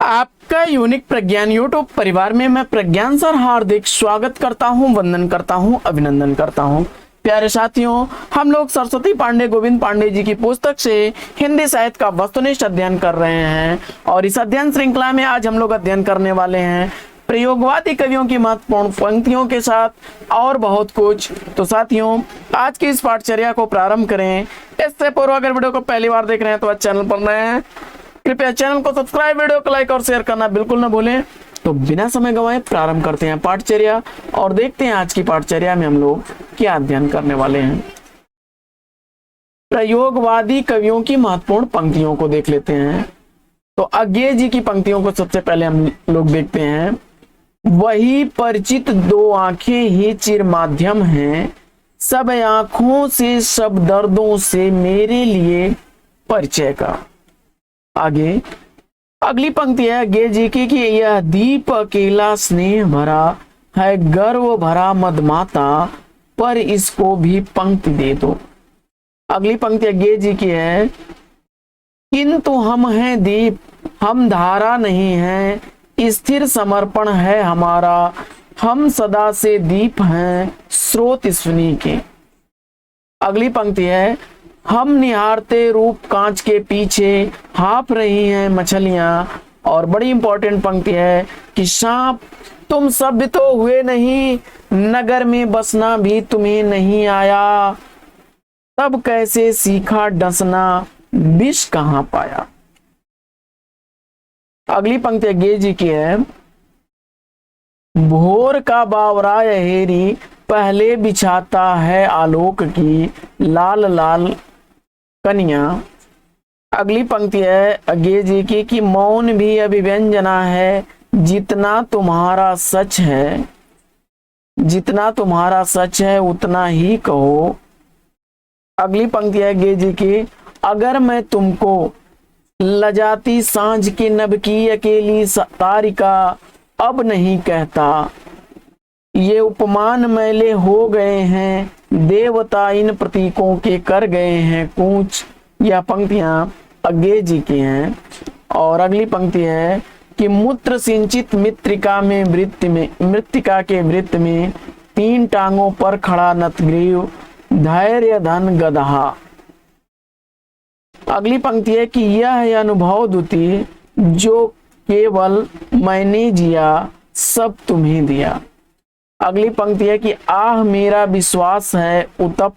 आपका यूनिक प्रज्ञान यूट्यूब परिवार में मैं प्रज्ञान सर हार्दिक स्वागत करता हूं, वंदन करता हूं, अभिनंदन करता हूं। प्यारे साथियों, हम लोग सरस्वती पांडे गोविंद पांडे जी की पुस्तक से हिंदी साहित्य का वस्तुनिष्ठ अध्ययन कर रहे हैं और इस अध्ययन श्रृंखला में आज हम लोग अध्ययन करने वाले हैं प्रयोगवादी कवियों की महत्वपूर्ण पंक्तियों के साथ और बहुत कुछ। तो साथियों, आज की इस पाठचर्या को प्रारंभ करें इससे पूर्व अगर वीडियो को पहली बार देख रहे हैं तो आज चैनल पर नए हैं, कृपया चैनल को सब्सक्राइब, वीडियो को लाइक और शेयर करना बिल्कुल न भूलें। तो बिना समय गंवाए प्रारंभ करते हैं पाठचर्या और देखते हैं आज की पाठचर्या में हम लोग क्या अध्ययन करने वाले हैं। प्रयोगवादी कवियों की महत्वपूर्ण पंक्तियों को देख लेते हैं। तो अज्ञेय जी की पंक्तियों को सबसे पहले हम लोग देखते हैं। वही परिचित दो आंखें ही चिर माध्यम हैं, सब आंखों से सब दर्दों से मेरे लिए परिचय का। आगे अगली पंक्ति है अज्ञेय जी की कि यह दीप अकेला स्नेह भरा है, गर्व भरा मदमाता पर इसको भी पंक्ति दे दो। अगली पंक्ति अज्ञेय जी की है, किंतु हम हैं दीप, हम धारा नहीं हैं, स्थिर समर्पण है हमारा, हम सदा से दीप हैं स्रोत स्विनी के। अगली पंक्ति है, हम निहारते रूप कांच के पीछे हाँफ रही हैं मछलियां। और बड़ी इंपॉर्टेंट पंक्ति है कि सांप तुम सभ्य तो हुए नहीं, नगर में बसना भी तुम्हें नहीं आया, तब कैसे सीखा डसना, विष कहां पाया। अगली पंक्ति अज्ञेय जी की है, भोर का बावरा यहेरी पहले बिछाता है आलोक की लाल लाल कन्या। अगली पंक्ति है अज्ञेय जी की कि मौन भी अभिव्यंजना है, जितना तुम्हारा सच है, जितना तुम्हारा सच है उतना ही कहो। अगली पंक्ति है अज्ञेय जी की, अगर मैं तुमको लजाती सांझ के नभ की अकेली तारिका अब नहीं कहता, ये उपमान मैले हो गए हैं, देवता इन प्रतीकों के कर गए हैं कूच। यह पंक्तियां अज्ञेय जी की हैं। और अगली पंक्ति है कि मूत्र सिंचित मृत्तिका में वृत्ति में मृत्तिका के वृत्त में तीन टांगों पर खड़ा नतग्रीव धैर्य धन गदहा। अगली पंक्ति है कि यह अनुभव द्वितीय जो केवल मैंने जिया सब तुम्हें दिया। अगली पंक्ति है कि आह मेरा विश्वास है उतप,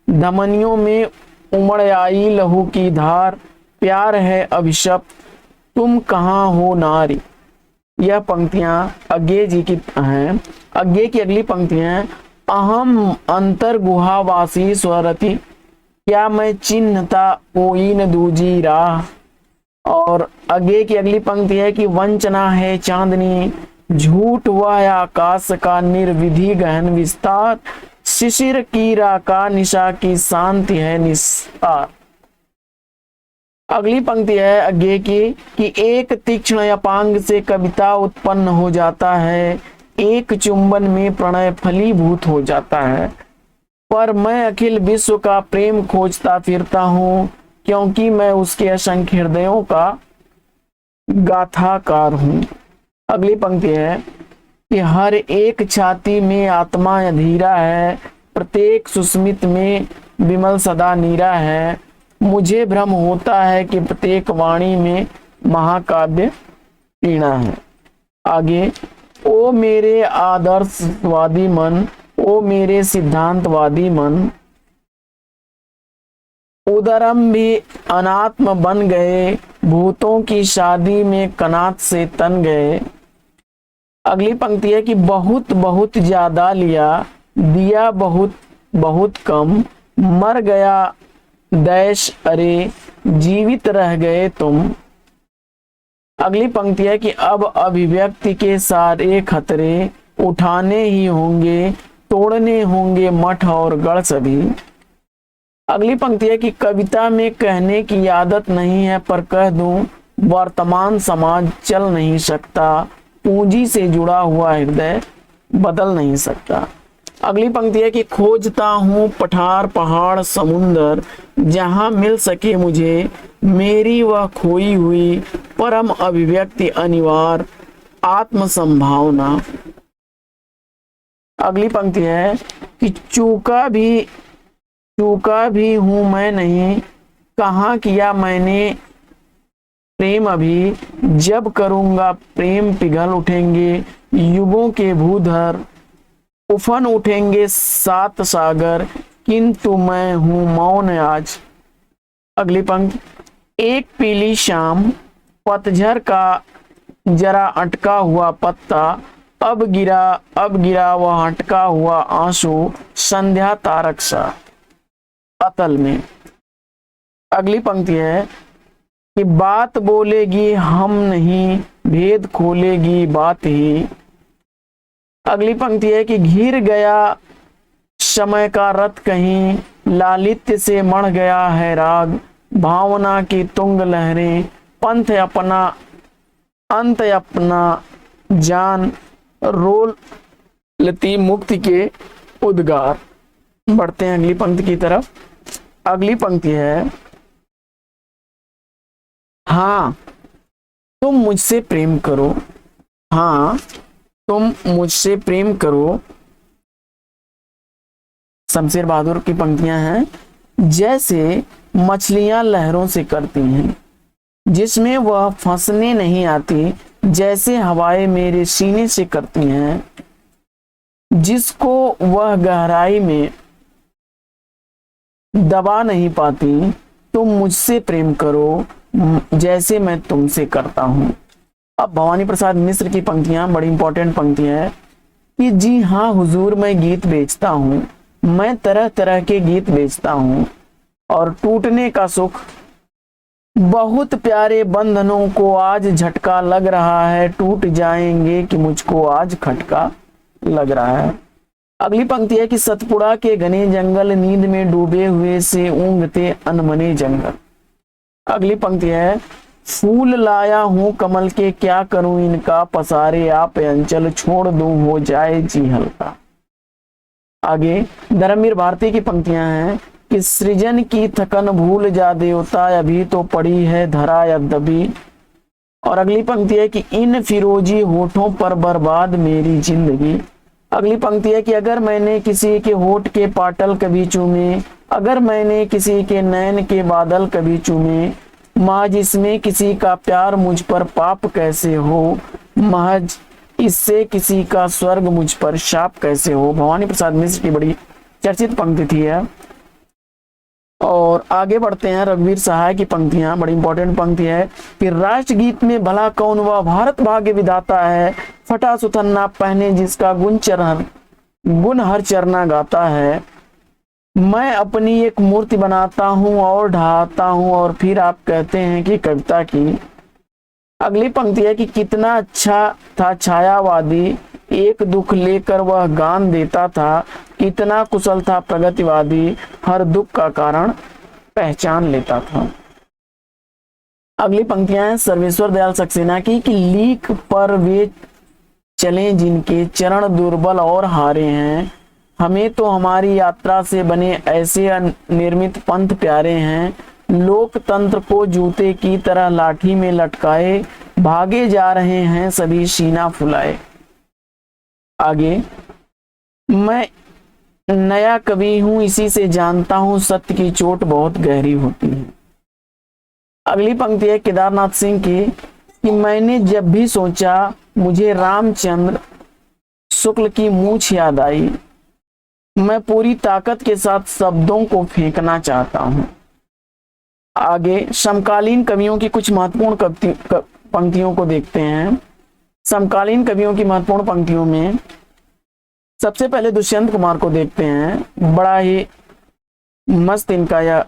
धमनियों में उमड़ आई लहू की धार, प्यार है अभिशप तुम कहाँ हो नारी। यह पंक्तियां अज्ञेय जी की हैं। अज्ञेय की अगली पंक्तियां, अहम अंतर गुहावासी स्वरति, क्या मैं चिन्हता कोई न दूजी राह। और अज्ञेय की अगली पंक्ति है कि वंचना है चांदनी, झूठ वह आकाश का निर्विधि गहन विस्तार, शिशिर कीरा का निशा की शांति है निस्तार। अगली पंक्ति है अज्ञेय की कि एक तीक्ष्ण अपांग से कविता उत्पन्न हो जाता है, एक चुंबन में प्रणय फलीभूत हो जाता है, पर मैं अखिल विश्व का प्रेम खोजता फिरता हूँ, क्योंकि मैं उसके असंख्य हृदयों का गाथाकार हूँ। अगली पंक्ति है कि हर एक छाती में आत्मा अधीरा है, प्रत्येक सुस्मित में विमल सदा नीरा है, मुझे भ्रम होता है कि प्रत्येक वाणी में महाकाव्य पीणा है। आगे, ओ मेरे आदर्शवादी मन, ओ मेरे सिद्धांतवादी मन, उदरम भी अनात्म बन गए, भूतों की शादी में कनात से तन गए। अगली पंक्ति है कि बहुत बहुत ज्यादा लिया, दिया बहुत बहुत कम, मर गया दैश अरे जीवित रह गए तुम। अगली पंक्ति है कि अब अभिव्यक्ति के सारे खतरे उठाने ही होंगे, तोड़ने होंगे मठ और गढ़ सभी। अगली पंक्ति है कि कविता में कहने की आदत नहीं है, पर कह दूं वर्तमान समाज चल नहीं सकता, पूंजी से जुड़ा हुआ हृदय बदल नहीं सकता। अगली पंक्ति है कि खोजता हूँ पठार पहाड़ समुंदर, जहां मिल सके मुझे मेरी वह खोई हुई परम अभिव्यक्ति अनिवार्य आत्म संभावना। अगली पंक्ति है कि चूका भी हूं मैं नहीं, कहाँ किया मैंने प्रेम अभी, जब करूंगा प्रेम पिघल उठेंगे युगों के भूधर, उफन उठेंगे सात सागर, किंतु मैं हूं मौन आज। अगली पंक्ति, एक पीली शाम पतझर का जरा अटका हुआ पत्ता, अब गिरा वह अटका हुआ आंसू, संध्या तारक सा अतल में। अगली पंक्ति है कि बात बोलेगी हम नहीं, भेद खोलेगी बात ही। अगली पंक्ति है कि घिर गया समय का रथ कहीं, लालित्य से मढ़ गया है राग, भावना की तुंग लहरें, पंथ अपना अंत अपना जान, रोल लती मुक्ति के उद्गार। बढ़ते हैं अगली पंक्ति की तरफ। अगली पंक्ति है, हाँ तुम मुझसे प्रेम करो, हाँ तुम मुझसे प्रेम करो। शमशेर बहादुर की पंक्तियां हैं, जैसे मछलियां लहरों से करती हैं, जिसमें वह फंसने नहीं आती, जैसे हवाएं मेरे सीने से करती हैं, जिसको वह गहराई में दबा नहीं पाती। तुम मुझसे प्रेम करो जैसे मैं तुमसे करता हूं। अब भवानी प्रसाद मिश्र की पंक्तियां बड़ी इंपॉर्टेंट पंक्तियां है कि जी हाँ हुजूर मैं गीत बेचता हूं, मैं तरह तरह के गीत बेचता हूं, और टूटने का सुख, बहुत प्यारे बंधनों को आज झटका लग रहा है, टूट जाएंगे कि मुझको आज खटका लग रहा है। अगली पंक्ति है कि सतपुड़ा के घने जंगल, नींद में डूबे हुए से ऊँघते अनमने जंगल। अगली पंक्ति है, फूल लाया हूं कमल के, क्या करूं इनका पसारे आप अंचल, छोड़ दूं हो जाए जी हल्का। आगे धर्मवीर भारती की पंक्तियां हैं कि सृजन की थकन भूल जा देवता, अभी तो पड़ी है धरा या दबी। और अगली पंक्ति है कि इन फिरोजी होठों पर बर्बाद मेरी जिंदगी। अगली पंक्ति है कि अगर मैंने किसी के होठ के पाटल कभी चूमे, अगर मैंने किसी के नैन के बादल कभी चूमे, महज इसमें किसी का प्यार मुझ पर पाप कैसे हो, महज इससे किसी का स्वर्ग मुझ पर शाप कैसे हो। भवानी प्रसाद मिश्र की बड़ी चर्चित पंक्ति थी है। और आगे बढ़ते हैं, रघुवीर सहाय की पंक्तियां बड़ी इंपॉर्टेंट पंक्ति है कि राष्ट्रगीत में भला कौन वह भारत भाग्य विधाता है, फटा सुथन्ना पहने जिसका गुण हर चरना गाता है। मैं अपनी एक मूर्ति बनाता हूं और ढाता हूं, और फिर आप कहते हैं कि कविता की। अगली पंक्ति है कि कितना अच्छा था छायावादी, एक दुख लेकर वह गान देता था, कितना कुशल था प्रगतिवादी, हर दुख का कारण पहचान लेता था। अगली पंक्तियां हैं सर्वेश्वर दयाल सक्सेना की कि लीक पर वे चले जिनके चरण दुर्बल और हारे हैं, हमें तो हमारी यात्रा से बने ऐसे निर्मित पंथ प्यारे हैं, लोकतंत्र को जूते की तरह लाठी में लटकाए, भागे जा रहे हैं सभी सीना फुलाए। आगे, मैं नया कवि हूं इसी से जानता हूं, सत्य की चोट बहुत गहरी होती है। अगली पंक्ति है केदारनाथ सिंह की कि मैंने जब भी सोचा मुझे रामचंद्र शुक्ल की मूंछ याद आई, मैं पूरी ताकत के साथ शब्दों को फेंकना चाहता हूं। आगे समकालीन कवियों की कुछ महत्वपूर्ण पंक्तियों को देखते हैं। समकालीन कवियों की महत्वपूर्ण पंक्तियों में सबसे पहले दुष्यंत कुमार को देखते हैं। बड़ा ही मस्त इनका यह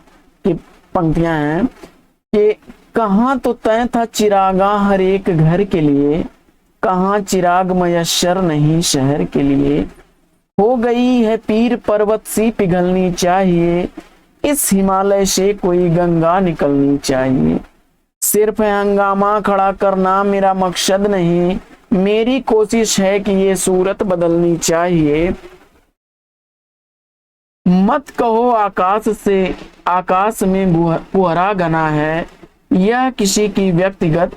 की पंक्तियां हैं कि कहाँ तो तय था चिरागा हर एक घर के लिए, कहाँ चिराग मयस्सर नहीं शहर के लिए, हो गई है पीर पर्वत सी पिघलनी चाहिए, इस हिमालय से कोई गंगा निकलनी चाहिए, सिर्फ हंगामा खड़ा करना मेरा मकसद नहीं, मेरी कोशिश है कि ये सूरत बदलनी चाहिए। मत कहो आकाश में फुहरा घना है, यह किसी की व्यक्तिगत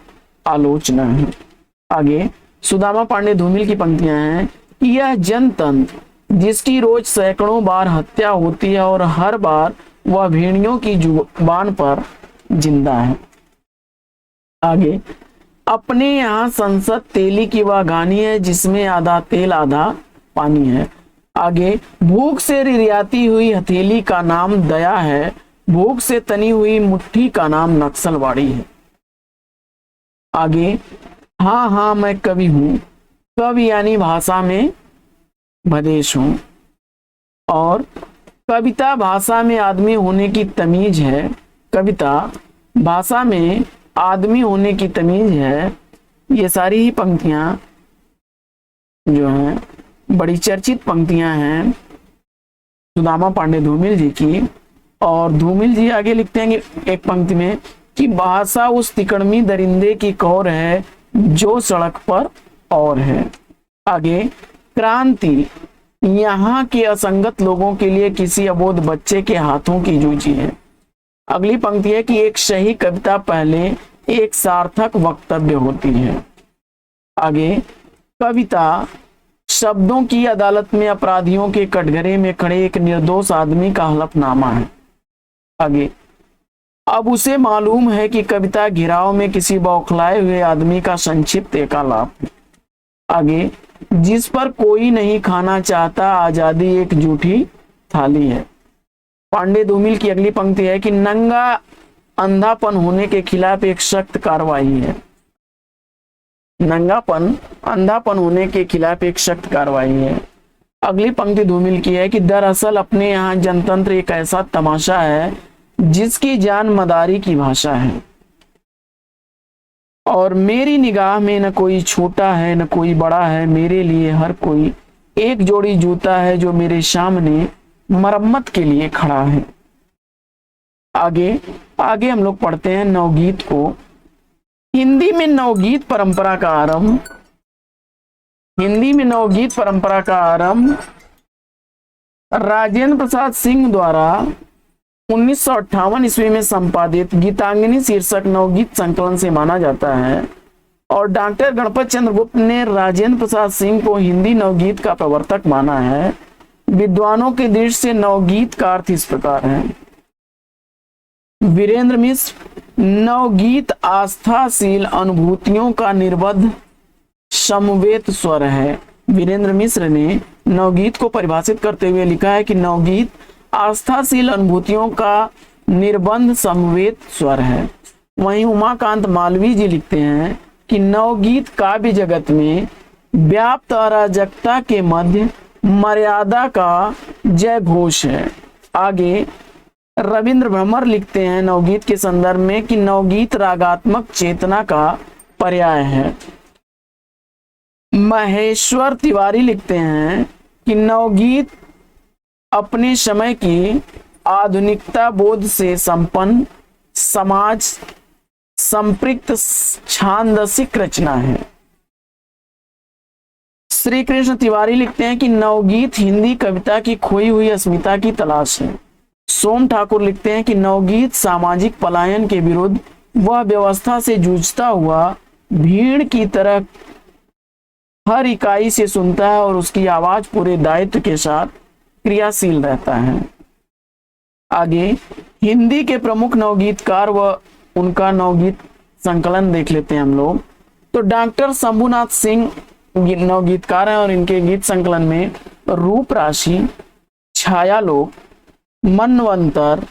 आलोचना है। आगे सुदामा पांडे धूमिल की पंक्तियां हैं कि यह जनतंत्र जिसकी रोज सैकड़ों बार हत्या होती है और हर बार वह भेड़ियों की जुबान पर जिंदा है। आगे अपने यहाँ संसद तेली की वह गानी है जिसमें आधा तेल आधा पानी है। आगे भूख से रिरियाती हुई हथेली का नाम दया है, भूख से तनी हुई मुट्ठी का नाम नक्सलवाड़ी है। आगे हाँ हाँ मैं कवि हूं, कवि यानी भाषा में भदेश हूं, और कविता भाषा में आदमी होने की तमीज है, कविता भाषा में आदमी होने की तमीज है। ये सारी ही पंक्तियां जो हैं बड़ी चर्चित पंक्तियां हैं सुदामा पांडे धूमिल जी की। और धूमिल जी आगे लिखते हैं कि एक पंक्ति में कि भाषा उस तिकड़मी दरिंदे की कौर है जो सड़क पर और है। आगे क्रांति यहाँ के असंगत लोगों के लिए किसी अबोध बच्चे के हाथों की जूझी है। अगली पंक्ति है कि एक सही कविता पहले एक सार्थक वक्तव्य होती है। आगे कविता शब्दों की अदालत में अपराधियों के कटघरे में खड़े एक निर्दोष आदमी का हलफनामा है। आगे अब उसे मालूम है कि कविता घिराव में किसी बौखलाए हुए आदमी का संक्षिप्त एकालाप है। आगे जिस पर कोई नहीं खाना चाहता आजादी एक जूठी थाली है। पांडे धूमिल की अगली पंक्ति है कि नंगा अंधापन होने के खिलाफ एक सख्त कार्रवाई है। नंगापन अंधापन होने के खिलाफ एक सख्त कार्रवाई है। अगली पंक्ति धूमिल की है कि दरअसल अपने यहाँ जनतंत्र एक ऐसा तमाशा है जिसकी जान मदारी की भाषा है, और मेरी निगाह में न कोई छोटा है न कोई बड़ा है, मेरे लिए हर कोई एक जोड़ी जूता है जो मेरे सामने मरम्मत के लिए खड़ा है। आगे हम लोग पढ़ते हैं नवगीत को। हिंदी में नवगीत परंपरा का आरंभ, हिंदी में नवगीत परंपरा का आरंभ राजेंद्र प्रसाद सिंह द्वारा 1958 ईस्वी में संपादित गीतांगिनी शीर्षक नवगीत संकलन से माना जाता है, और डॉक्टर गणपत चंद्र गुप्त ने राजेंद्र प्रसाद सिंह को हिंदी नवगीत का प्रवर्तक माना है। विद्वानों के दृष्टि से नवगीत का अर्थ इस प्रकार है। वीरेंद्र मिश्र नवगीत आस्थाशील अनुभूतियों का निर्बद्ध समवेत स्वर है। वीरेंद्र मिश्र ने नवगीत को परिभाषित करते हुए लिखा है कि नवगीत आस्थाशील अनुभूतियों का निर्बंध समवेत स्वर है। वहीं उमाकांत मालवीय जी लिखते हैं कि नवगीत काव्य जगत में व्याप्त अराजकता के मध्य मर्यादा का जय घोष है। आगे रविंद्र भ्रमर लिखते हैं नवगीत के संदर्भ में कि नवगीत रागात्मक चेतना का पर्याय है। महेश्वर तिवारी लिखते हैं कि नवगीत अपने समय की आधुनिकता बोध से संपन्न समाज संपृक्त छांदसिक रचना है। श्री कृष्ण तिवारी लिखते हैं कि नवगीत हिंदी कविता की खोई हुई अस्मिता की तलाश है। सोम ठाकुर लिखते हैं कि नवगीत सामाजिक पलायन के विरुद्ध वह व्यवस्था से जूझता हुआ भीड़ की तरह हर इकाई से सुनता है और उसकी आवाज पूरे दायित्व के साथ क्रियाशील रहता है। आगे हिंदी के प्रमुख नवगीतकार व उनका नवगीत संकलन देख लेते हैं हम लोग। तो डॉक्टर शंभुनाथ सिंह नवगीतकार हैं और इनके गीत संकलन में रूप राशि, छायालोक, मनवंतर,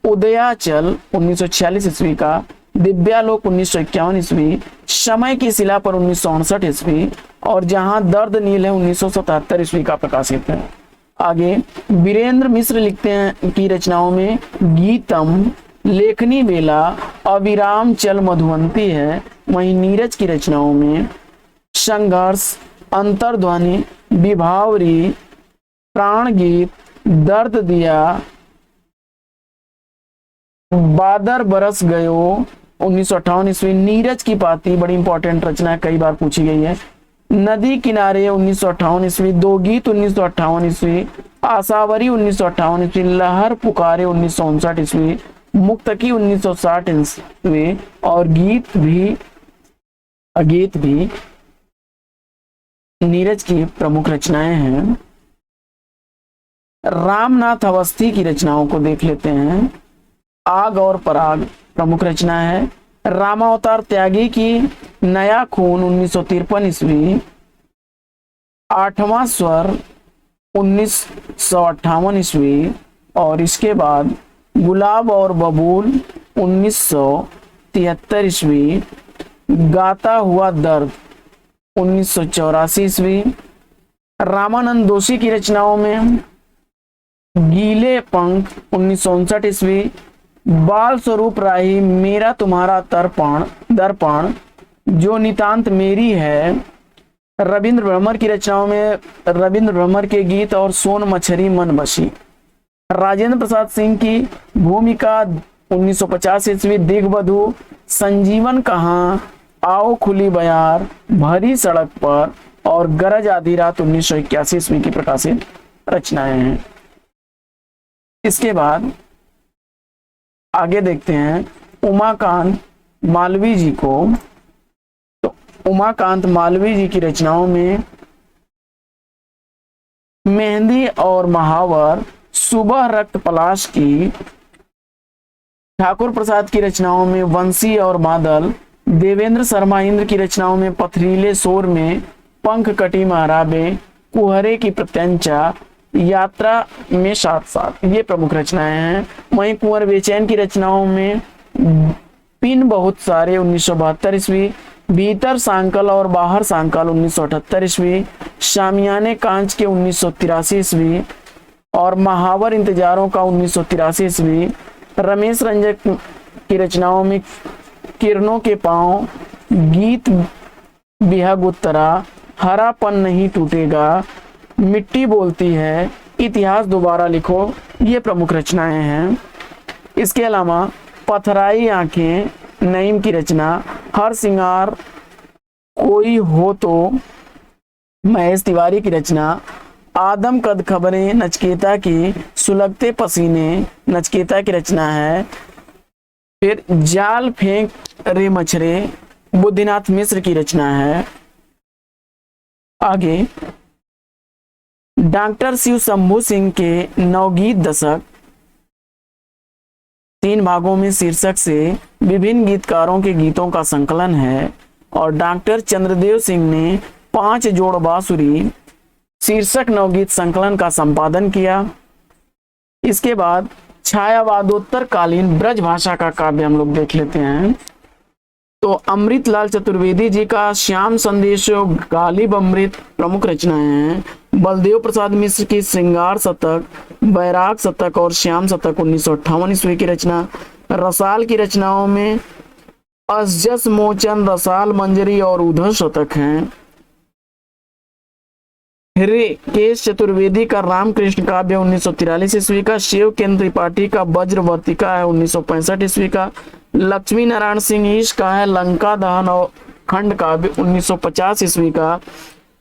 उदयाचल 1946 ईस्वी का, दिव्यालोक 1951 ईस्वी, समय की शिला पर 1959 ईस्वी, और जहां दर्द नील है 1977 ईस्वी का प्रकाशित है। आगे वीरेंद्र मिश्र लिखते हैं की रचनाओं में गीतम, लेखनी बेला, अविराम चल मधुवंती है। वहीं नीरज की रचनाओं में संघर्ष, अंतर्ध्वनि, विभावरी, प्राण गीत, दर्द दिया, बादर बरस गयो 1958 ईस्वी, नीरज की पाती बड़ी इंपॉर्टेंट रचना है, कई बार पूछी गई है, नदी किनारे 1958 ईस्वी, दो गीत 1958 ईस्वी, आशावरी 1958 ईस्वी, लहर पुकारे 1959 ईस्वी, मुक्तकी 1960 ईस्वी, और गीत भी अगेत भी नीरज की प्रमुख रचनाएं हैं। रामनाथ अवस्थी की रचनाओं को देख लेते हैं। आग और पराग प्रमुख रचना है। रामावतार त्यागी की नया खून 1953 ईस्वी। आठवां स्वर 1958 ईस्वी। और इसके बाद गुलाब और बबूल 1973 ईस्वी। गाता हुआ दर्द 1984 ईस्वी। रामानंद दोषी की रचनाओं में गीले पंख 1959 ईस्वी। बाल स्वरूप राही मेरा तुम्हारा दर्पण जो नितांत मेरी है। रविंद्र भ्रमर की रचनाओं में रविंद्र भ्रमर के गीत और सोन मछरी मन बसी। राजेंद्र प्रसाद सिंह की भूमिका 1950 ईस्वी। दिग्बधु, संजीवन कहाँ, आओ खुली बयार, भरी सड़क पर और गरज आधी रात 1981 ईस्वी की प्रकाशित रचनाएं हैं। इसके बाद आगे देखते हैं उमाकांत मालवीय जी को। तो उमाकांत मालवीय जी की रचनाओं में मेहंदी और महावर, सुबह रक्त पलाश की। ठाकुर प्रसाद की रचनाओं में वंशी और बादल। देवेंद्र शर्मा इंद्र की रचनाओं में पथरीले शोर में, पंख कटी महराबे, कुहरे की प्रत्यंचा, यात्रा में साथ साथ, ये प्रमुख रचनाएं हैं। वहीं कुंवर बेचैन की रचनाओं में पिन बहुत सारे 1972 ईस्वी। भीतर सांकल और बाहर सांकल 1978 ईस्वी। शामियाने कांच के 1983 ईस्वी। और महावर इंतजारों का 1983 ईस्वी। रमेश रंजक की रचनाओं में किरणों के पांव, गीत बिहग उत्तरा, हरापन नहीं टूटेगा, मिट्टी बोलती है, इतिहास दोबारा लिखो, ये प्रमुख रचनाएं हैं। इसके अलावा पथराई आंखें नईम की रचना। हर सिंगार कोई हो तो महेश तिवारी की रचना। आदम कद खबरें नचकेता की। सुलगते पसीने नचकेता की रचना है। फिर जाल फेंक रे मछरे बुद्धिनाथ मिश्र की रचना है। आगे डॉक्टर शिव शंभू सिंह के नवगीत दशक 3 भागों में शीर्षक से विभिन्न गीतकारों के गीतों का संकलन है। और डॉक्टर चंद्रदेव सिंह ने 5 जोड़ बांसुरी शीर्षक नवगीत संकलन का संपादन किया। इसके बाद छायावादोत्तर कालीन ब्रज भाषा का काव्य हम लोग देख लेते हैं। तो अमृतलाल चतुर्वेदी जी का श्याम संदेश गालिब अमृत प्रमुख रचनाएं हैं। बलदेव प्रसाद मिश्र की श्रृंगार शतक, बैराग शतक और श्याम शतक 1958 ईस्वी की रचना। रसाल की रचनाओं में असजस मोचन, रसाल मंजरी और उधर शतक हैं। केश चतुर्वेदी का रामकृष्ण काव्य 1943 ईस्वी का। शिव केंद्र त्रिपाठी का वज्रवर्तिका है 1965 ईस्वी का। लक्ष्मी नारायण सिंह ईश का है लंका दहन और खंड काव्य 1950 ईस्वी का।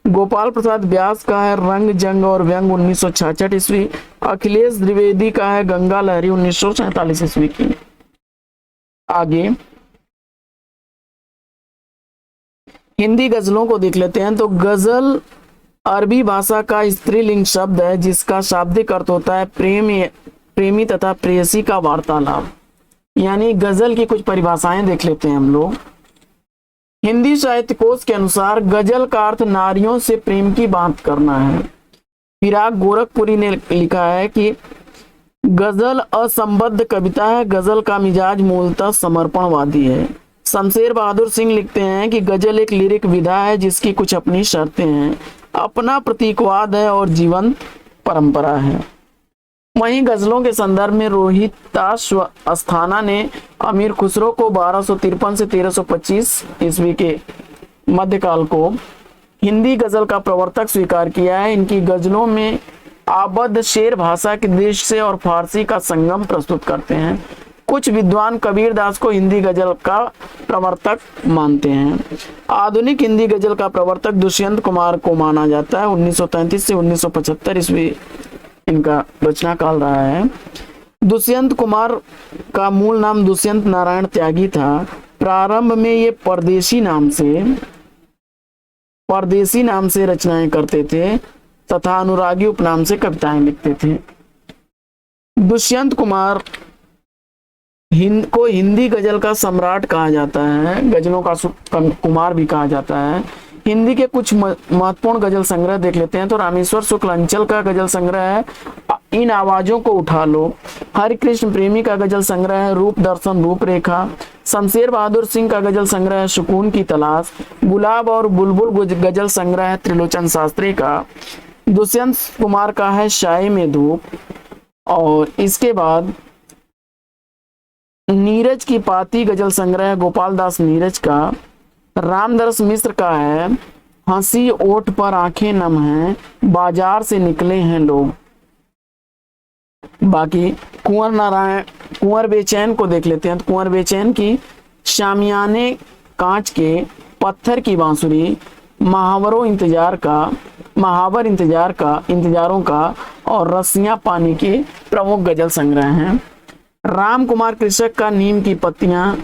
गोपाल प्रसाद व्यास का है रंग जंग और व्यंग 1966 ईस्वी। अखिलेश द्विवेदी का है गंगा लहरी 1947 ईस्वी की। आगे हिंदी गजलों को देख लेते हैं। तो गजल अरबी भाषा का स्त्रीलिंग शब्द है जिसका शाब्दिक अर्थ होता है प्रेमी तथा प्रेयसी का वार्तालाप। यानी गजल की कुछ परिभाषाएं देख लेते हैं हम लोग। हिंदी साहित्य कोश के अनुसार गजल का अर्थ नारियों से प्रेम की बात करना है। फिराक गोरखपुरी ने लिखा है कि गजल असंबद्ध कविता है, गजल का मिजाज मूलतः समर्पणवादी है। शमशेर बहादुर सिंह लिखते हैं कि गजल एक लिरिक विधा है जिसकी कुछ अपनी शर्तें हैं, अपना प्रतीकवाद है और जीवंत परंपरा है। वहीं गजलों के संदर्भ में रोहिताश अस्थाना ने अमीर खुसरो को 1253 से 1325 ईस्वी के मध्यकाल को हिंदी गजल का प्रवर्तक स्वीकार किया है। इनकी गजलों में आबद्ध शेर भाषा के दृश्य से और फारसी का संगम प्रस्तुत करते हैं। कुछ विद्वान कबीर दास को हिंदी गजल का प्रवर्तक मानते हैं। आधुनिक हिंदी गजल का प्रवर्तक दुष्यंत कुमार को माना जाता है। 1933 से 1975 ईस्वी इनका रचना काल रहा है। दुष्यंत कुमार का मूल नाम दुष्यंत नारायण त्यागी था। प्रारंभ में ये परदेसी नाम से रचनाएं करते थे तथा अनुरागी उपनाम से कविताएं लिखते थे। दुष्यंत कुमार को हिंदी गजल का सम्राट कहा जाता है, गजलों का कुमार भी कहा जाता है। हिंदी के कुछ महत्वपूर्ण गजल संग्रह देख लेते हैं। तो रामेश्वर शुक्ल अंचल का गजल संग्रह है इन आवाजों को उठा लो। हरिकृष्ण प्रेमी का गजल संग्रह है रूप दर्शन रूपरेखा। शमशेर बहादुर सिंह का गजल संग्रह है सुकून की तलाश। गुलाब और बुलबुल गजल संग्रह है त्रिलोचन शास्त्री का। दुष्यंत कुमार का है शाही में धूप। और इसके बाद नीरज की पाती गजल संग्रह है गोपाल दास नीरज का। रामदरस मिश्र का है हंसी ओठ पर आंखें नम हैं बाजार से निकले हैं लोग। बाकी कुंवर बेचैन को देख लेते हैं। तो कुंवर बेचैन की शामियाने कांच के पत्थर की बांसुरी महावरों इंतजारों का और रस्सियां पानी के प्रमुख गजल संग्रह हैं। राम कुमार कृषक का नीम की पत्तियां।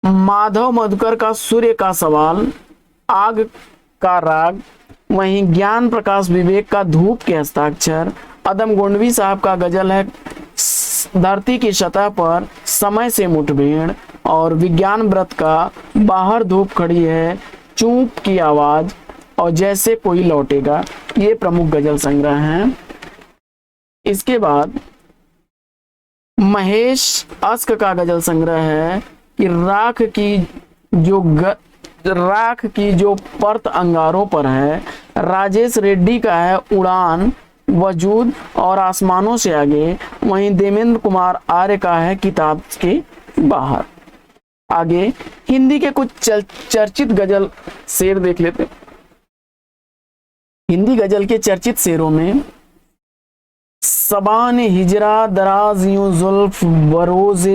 माधव मधुकर का सूर्य का सवाल आग का राग। वहीं ज्ञान प्रकाश विवेक का धूप के हस्ताक्षर। अदम गोंडवी साहब का गजल है धरती की सतह पर समय से मुठभेड़। और विज्ञान व्रत का बाहर धूप खड़ी है चूप की आवाज और जैसे कोई लौटेगा। ये प्रमुख गजल संग्रह हैं। इसके बाद महेश अस्क का गजल संग्रह है कि राख की जो परत अंगारों पर है। राजेश रेड्डी का है उड़ान वजूद और आसमानों से आगे। वहीं देवेंद्र कुमार आर्य का है किताब के बाहर। आगे हिंदी के कुछ चर्चित गजल शेर देख लेते हैं। हिंदी गजल के चर्चित शेरों में सबान हिजरा दराज यूं जुल्फ बरोज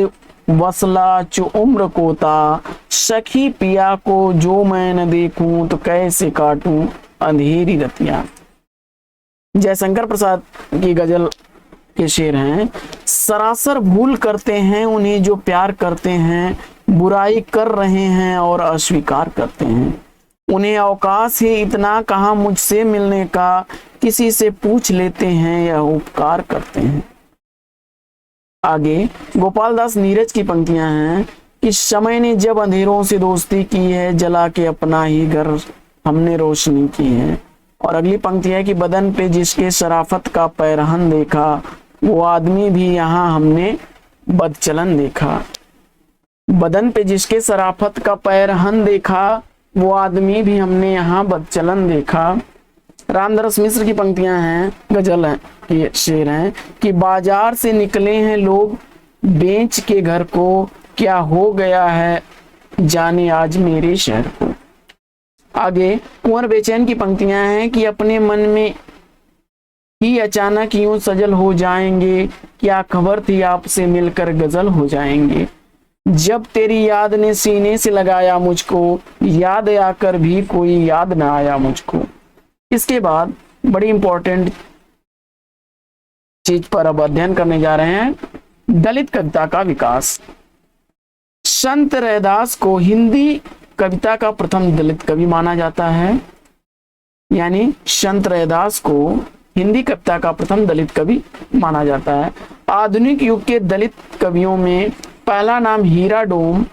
वसला चो उम्र कोता सखी पिया को जो मैं न देखूं तो कैसे काटूं अंधेरी रतियां। जयशंकर प्रसाद की गजल के शेर हैं। सरासर भूल करते हैं उन्हें जो प्यार करते हैं बुराई कर रहे हैं और अस्वीकार करते हैं। उन्हें अवकाश ही इतना कहाँ मुझसे मिलने का किसी से पूछ लेते हैं या उपकार करते हैं। आगे गोपाल दास नीरज की पंक्तियां हैं कि समय ने जब अंधेरों से दोस्ती की है जला के अपना ही घर हमने रोशनी की है। और अगली पंक्ति है कि बदन पे जिसके शराफत का पैरहन देखा वो आदमी भी यहाँ हमने बदचलन देखा। बदन पे जिसके शराफत का पैरहन देखा वो आदमी भी हमने यहाँ बदचलन देखा। रामदरस मिश्र की पंक्तियां हैं गजल है ये शेर हैं कि बाजार से निकले हैं लोग बेच के घर को क्या हो गया है जाने आज मेरे शहर को। आगे कुंवर बेचैन की पंक्तियां हैं कि अपने मन में ही अचानक यूं सजल हो जाएंगे क्या खबर थी आपसे मिलकर गजल हो जाएंगे। जब तेरी याद ने सीने से लगाया मुझको याद आकर भी कोई याद ना आया मुझको। इसके बाद बड़ी इंपॉर्टेंट चीज पर अब अध्ययन करने जा रहे हैं दलित कविता का विकास। संत रैदास को हिंदी कविता का प्रथम दलित कवि माना जाता है। यानी संत रैदास को हिंदी कविता का प्रथम दलित कवि माना जाता है। आधुनिक युग के दलित कवियों में पहला नाम हीरा डोम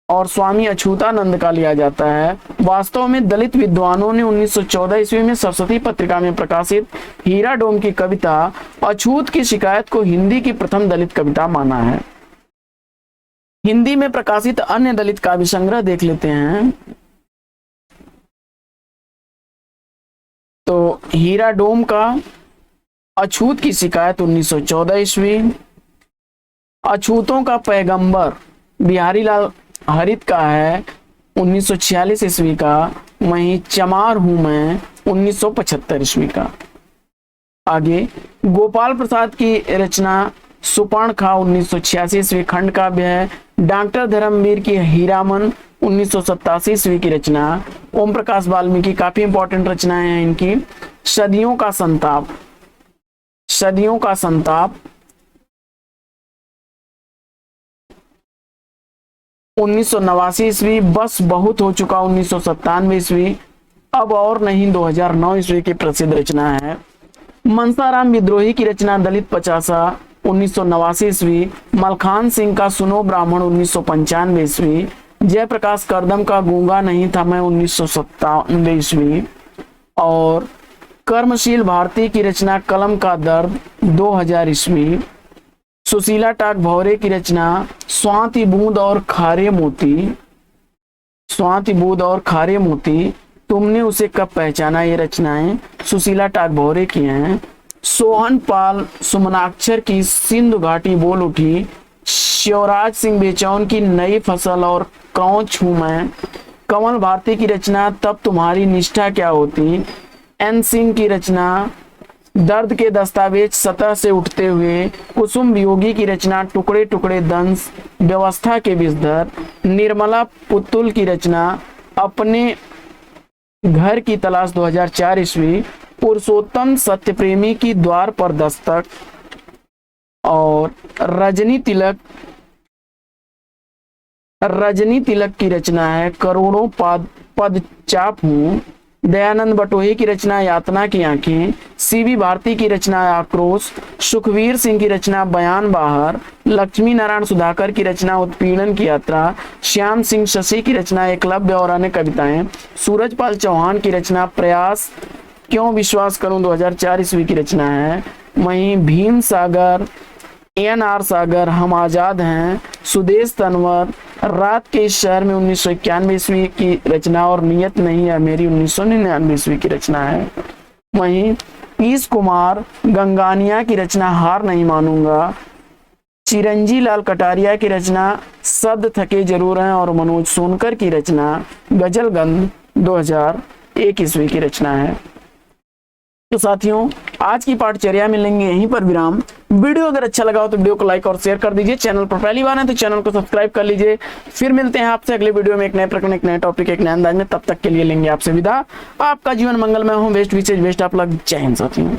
और स्वामी अछूतानंद का लिया जाता है। वास्तव में दलित विद्वानों ने 1914 ईस्वी में सरस्वती पत्रिका में प्रकाशित हीरा डोम की कविता अछूत की शिकायत को हिंदी की प्रथम दलित कविता माना है। हिंदी में प्रकाशित अन्य दलित काव्य संग्रह देख लेते हैं। तो हीरा डोम का अछूत की शिकायत 1914 ईस्वी। अछूतों का पैगंबर बिहारी लाल हरित का है 1946 ईस्वी का। वहीं चमार हूं मैं 1975 ईस्वी का। आगे गोपाल प्रसाद की रचना सुपर्णखा 1986 ईस्वी खंड काव्य है। डॉक्टर धर्मवीर की हीरामन 1987 ईस्वी की रचना। ओम प्रकाश वाल्मीकि काफी इंपॉर्टेंट रचनाएं हैं इनकी। सदियों का संताप 1989 ईस्वी, बस बहुत हो चुका 1997 ईस्वी, अब और नहीं 2009 ईस्वी की प्रसिद्ध रचना है। मनसाराम विद्रोही की रचना दलित पचासा 1989 ईस्वी, मलखान सिंह का सुनो ब्राह्मण 1995 ईस्वी, जयप्रकाश करदम का गूंगा नहीं था मैं 1997 ईस्वी, और कर्मशील भारती की रचना कलम का दर्द 2000 ईस्वी, सुशीला टाक भौरे की रचना स्वाति बूंद और खारे मोती, स्वाति बूंद और खारे मोती, तुमने उसे कब पहचाना, ये रचनाएं सुशीला टाक भौरे की हैं। सोहन पाल सुमनाक्षर की सिंधु घाटी बोल उठी, शिवराज सिंह बेचौन की नई फसल और कौच हूं मैं, कमल भारती की रचना तब तुम्हारी निष्ठा क्या होती, एन सिंह की रचना दर्द के दस्तावेज सतह से उठते हुए, कुसुम वियोगी की रचना टुकड़े टुकड़े दंश व्यवस्था के विषधर, निर्मला पुतुल की रचना अपने घर की तलाश 2004 ईस्वी, पुरुषोत्तम सत्यप्रेमी की द्वार पर दस्तक, और रजनी तिलक की रचना है करोड़ों पद चाप हूं, दयानंद बटोही की रचना यातना की आंखें, सीवी भारती की रचना आक्रोश, सुखवीर सिंह की रचना बयान बाहर, लक्ष्मी नारायण सुधाकर की रचना उत्पीड़न की यात्रा, श्याम सिंह शशि की रचना एकलव्य और अन्य कविताएं, सूरजपाल चौहान की रचना प्रयास क्यों विश्वास करूं 2004 ईस्वी की रचना है। वहीं भीम सागर, एन.आर. सागर, हम आजाद हैं, सुदेश तनवर, रात के इस शहर में 1991 ईस्वी की रचना, और नियत नहीं है मेरी 1999 ईस्वी की रचना है। वहीं ईश कुमार गंगानिया की रचना हार नहीं मानूंगा, चिरंजी लाल कटारिया की रचना शब्द थके जरूर हैं, और मनोज सोनकर की रचना गजलगंध 2001 ईस्वी की रचना है। तो साथियों, आज की पाठचर्या में लेंगे यहीं पर विराम। वीडियो अगर अच्छा लगा हो तो वीडियो को लाइक और शेयर कर दीजिए। चैनल पर पहली बार है तो चैनल को सब्सक्राइब कर लीजिए। फिर मिलते हैं आपसे अगले वीडियो में एक नए प्रकरण, एक नए टॉपिक, एक नए अंदाज में। तब तक के लिए लेंगे आपसे विदा। आपका जीवन मंगलमय हो। बेस्ट विशेष बेस्ट आप लग। जय हिंद साथियों।